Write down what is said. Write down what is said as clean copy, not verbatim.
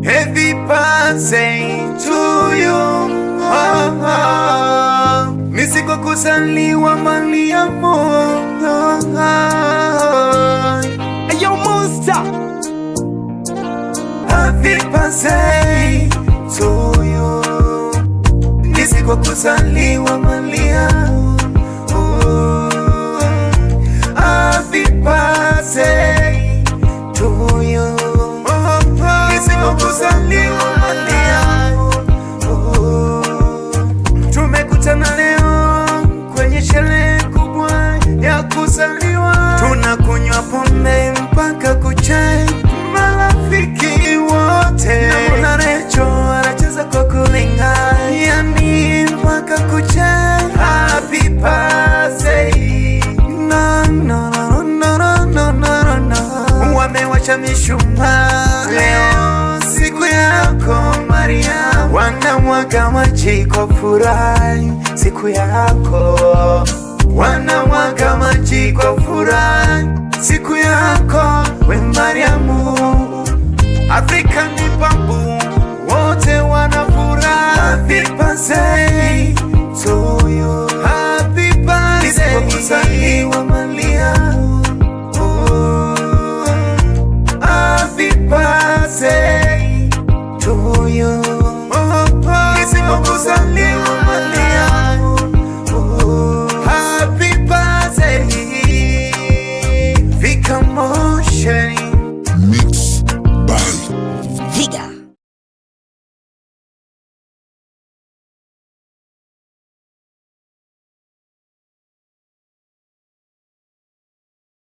Happy birthday to you. Ni siku kuzaliwa Mariamu. Ayo Monster. Happy birthday to you. Ni siku kuzaliwa Mariamu. Happy birthday to you. Ni siku kuzaliwa Mariamu. Tumekutana leo kwenye sherehe kubwa ya kuzaliwa. Tunakunywa pombe mpaka kuchai, marafiki wote. Na Recho anacheza kwa kulinga, yani mpaka kuchai. Happy birthday. No, no, no, no, no, no, no, no. Wamewasha mishumaa leo, siku yako Mariamu. Wanamwaga maji kwa furaha, siku yako. Wanamwaga maji kwa furaha, siku yako.